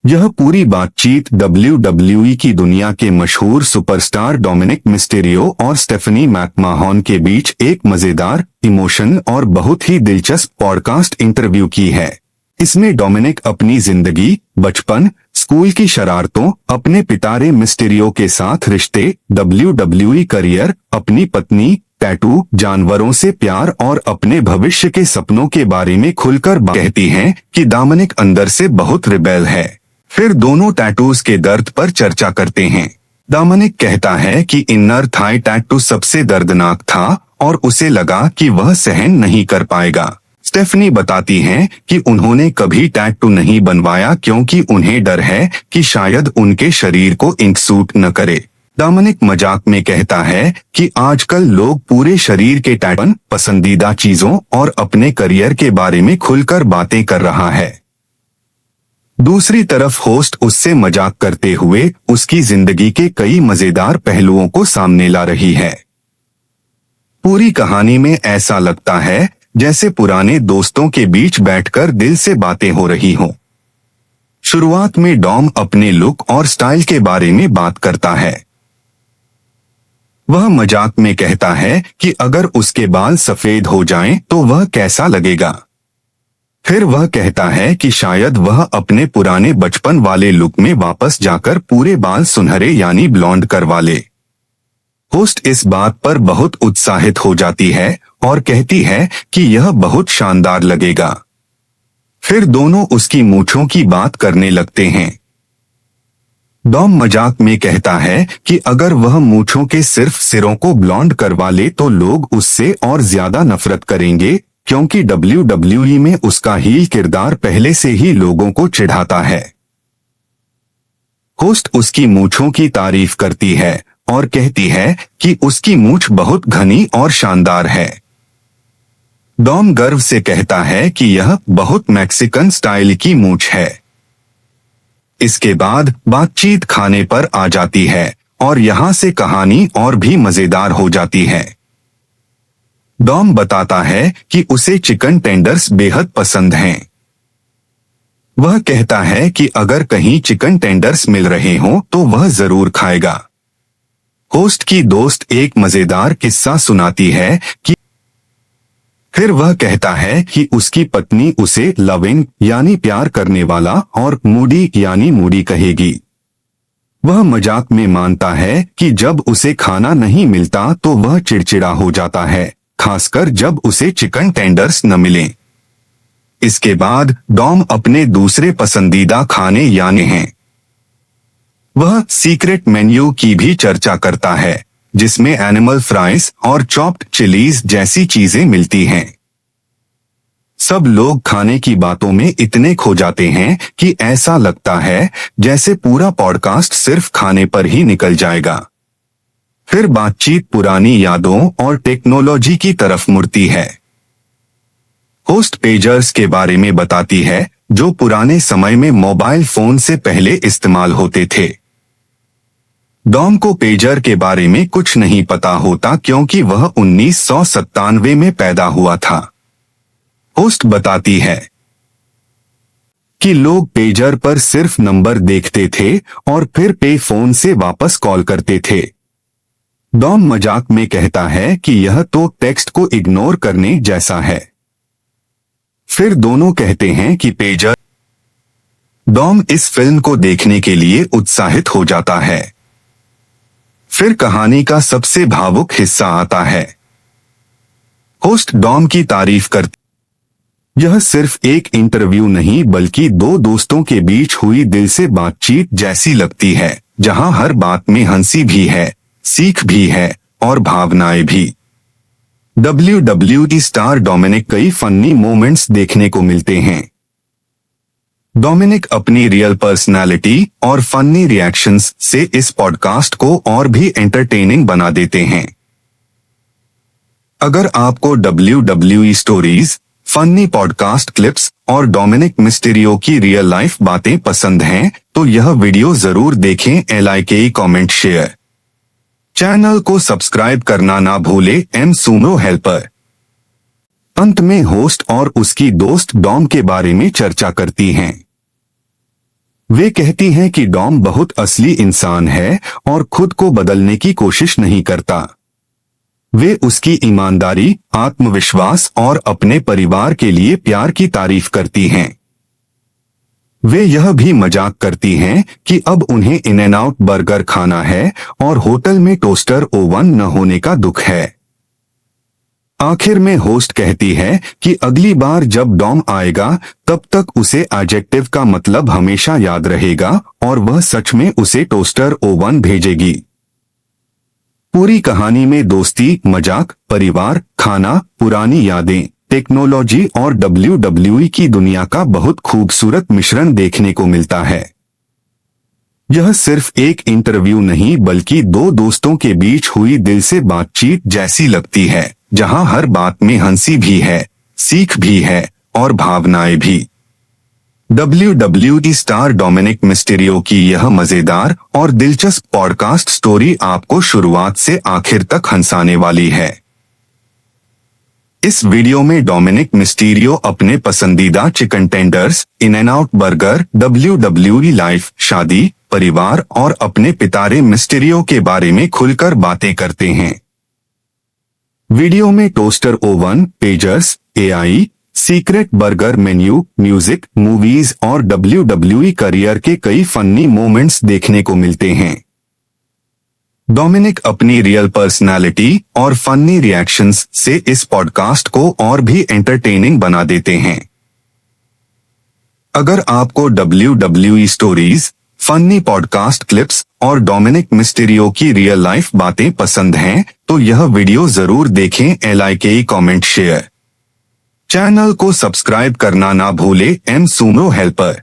यह पूरी बातचीत WWE की दुनिया के मशहूर सुपरस्टार डोमिनिक मिस्टेरियो और स्टेफनी मैकमाहन के बीच एक मजेदार, इमोशन और बहुत ही दिलचस्प पॉडकास्ट इंटरव्यू की है। इसमें डोमिनिक अपनी जिंदगी, बचपन, स्कूल की शरारतों, अपने पिता रे मिस्टेरियो के साथ रिश्ते, WWE करियर, अपनी पत्नी, टैटू, जानवरों से प्यार और अपने भविष्य के सपनों के बारे में खुलकर कहती हैं कि डोमिनिक अंदर से बहुत रिबेल है। फिर दोनों टैटूज के दर्द पर चर्चा करते हैं। डोमिनिक कहता है कि इनर थाई टैटू सबसे दर्दनाक था और उसे लगा कि वह सहन नहीं कर पाएगा। स्टेफनी बताती हैं कि उन्होंने कभी टैटू नहीं बनवाया क्योंकि उन्हें डर है कि शायद उनके शरीर को इंक सूट न करे। डोमिनिक मजाक में कहता है कि आजकल लोग पूरे शरीर के टैटू, पसंदीदा चीजों और अपने करियर के बारे में खुलकर बातें कर रहा है। दूसरी तरफ होस्ट उससे मजाक करते हुए उसकी जिंदगी के कई मजेदार पहलुओं को सामने ला रही है। पूरी कहानी में ऐसा लगता है जैसे पुराने दोस्तों के बीच बैठकर दिल से बातें हो रही हों। शुरुआत में डॉम अपने लुक और स्टाइल के बारे में बात करता है। वह मजाक में कहता है कि अगर उसके बाल सफेद हो जाएं तो वह कैसा लगेगा। फिर वह कहता है कि शायद वह अपने पुराने बचपन वाले लुक में वापस जाकर पूरे बाल सुनहरे यानी ब्लॉन्ड करवा ले। होस्ट इस बात पर बहुत उत्साहित हो जाती है और कहती है कि यह बहुत शानदार लगेगा। फिर दोनों उसकी मूंछों की बात करने लगते हैं। डॉम मजाक में कहता है कि अगर वह मूंछों के सिर्फ सिरों को ब्लॉन्ड करवा ले तो लोग उससे और ज्यादा नफरत करेंगे क्योंकि WWE में उसका हील किरदार पहले से ही लोगों को चिढ़ाता है। होस्ट उसकी मूंछों की तारीफ करती है और कहती है कि उसकी मूंछ बहुत घनी और शानदार है। डॉम गर्व से कहता है कि यह बहुत मैक्सिकन स्टाइल की मूंछ है। इसके बाद बातचीत खाने पर आ जाती है और यहाँ से कहानी और भी मजेदार हो जाती है। डॉम बताता है कि उसे चिकन टेंडर्स बेहद पसंद हैं। वह कहता है कि अगर कहीं चिकन टेंडर्स मिल रहे हों तो वह जरूर खाएगा। होस्ट की दोस्त एक मजेदार किस्सा सुनाती है कि फिर वह कहता है कि उसकी पत्नी उसे लविंग यानी प्यार करने वाला और मूडी यानी मूडी कहेगी। वह मजाक में मानता है कि जब उसे खाना नहीं मिलता तो वह चिड़चिड़ा हो जाता है, खासकर जब उसे चिकन टेंडर्स न मिलें। इसके बाद डॉम अपने दूसरे पसंदीदा खाने यानी हैं। वह सीक्रेट मेन्यू की भी चर्चा करता है जिसमें एनिमल फ्राइज और चॉप्ड चिलीज जैसी चीजें मिलती हैं। सब लोग खाने की बातों में इतने खो जाते हैं कि ऐसा लगता है जैसे पूरा पॉडकास्ट सिर्फ खाने पर ही निकल जाएगा। फिर बातचीत पुरानी यादों और टेक्नोलॉजी की तरफ मुड़ती है। होस्ट पेजर्स के बारे में बताती है जो पुराने समय में मोबाइल फोन से पहले इस्तेमाल होते थे। डॉम को पेजर के बारे में कुछ नहीं पता होता क्योंकि वह 1997 में पैदा हुआ था। होस्ट बताती है कि लोग पेजर पर सिर्फ नंबर देखते थे और फिर पे फोन से वापस कॉल करते थे। डॉम मजाक में कहता है कि यह तो टेक्स्ट को इग्नोर करने जैसा है। फिर दोनों कहते हैं कि पेजर। डॉम इस फिल्म को देखने के लिए उत्साहित हो जाता है। फिर कहानी का सबसे भावुक हिस्सा आता है। होस्ट डॉम की तारीफ करती। यह सिर्फ एक इंटरव्यू नहीं बल्कि दो दोस्तों के बीच हुई दिल से बातचीत जैसी लगती है, जहां हर बात में हंसी भी है, सीख भी है और भावनाएं भी। WWE स्टार डोमिनिक कई फनी मोमेंट्स देखने को मिलते हैं। डोमिनिक अपनी रियल पर्सनालिटी और फनी रिएक्शंस से इस पॉडकास्ट को और भी एंटरटेनिंग बना देते हैं। अगर आपको WWE stories, funny podcast clips और डोमिनिक मिस्टेरियो की रियल लाइफ बातें पसंद हैं, तो यह वीडियो जरूर देखें। Like, comment, share. चैनल को सब्सक्राइब करना ना भूले। सुनो हेल्पर। अंत में होस्ट और उसकी दोस्त डॉम के बारे में चर्चा करती हैं। वे कहती हैं कि डॉम बहुत असली इंसान है और खुद को बदलने की कोशिश नहीं करता। वे उसकी ईमानदारी, आत्मविश्वास और अपने परिवार के लिए प्यार की तारीफ करती हैं। वे यह भी मजाक करती हैं कि अब उन्हें इन एंड आउट बर्गर खाना है और होटल में टोस्टर ओवन न होने का दुख है। आखिर में होस्ट कहती है कि अगली बार जब डॉम आएगा तब तक उसे एडजेक्टिव का मतलब हमेशा याद रहेगा और वह सच में उसे टोस्टर ओवन भेजेगी। पूरी कहानी में दोस्ती, मजाक, परिवार, खाना, पुरानी यादें, टेक्नोलॉजी और WWE की दुनिया का बहुत खूबसूरत मिश्रण देखने को मिलता है। यह सिर्फ एक इंटरव्यू नहीं बल्कि दो दोस्तों के बीच हुई दिल से बातचीत जैसी लगती है, जहां हर बात में हंसी भी है, सीख भी है और भावनाएं भी। WWE स्टार डोमिनिक मिस्टीरियो की यह मजेदार और दिलचस्प पॉडकास्ट स्टोरी आपको शुरुआत से आखिर तक हंसाने वाली है। इस वीडियो में डोमिनिक मिस्टीरियो अपने पसंदीदा chicken tenders, in and out burger, WWE life, शादी, परिवार और अपने पितारे मिस्टीरियो के बारे में खुलकर बातें करते हैं। वीडियो में toaster oven, pagers, AI, secret burger menu, music, movies और WWE करियर के कई फनी मोमेंट्स देखने को मिलते हैं। डोमिनिक अपनी रियल पर्सनालिटी और फनी रिएक्शंस से इस पॉडकास्ट को और भी एंटरटेनिंग बना देते हैं। अगर आपको WWE stories, funny podcast clips और डोमिनिक मिस्टीरियो की रियल लाइफ बातें पसंद हैं, तो यह वीडियो जरूर देखें। LIKE, comment, share. चैनल को सब्सक्राइब करना ना भूले। M Sumo helper.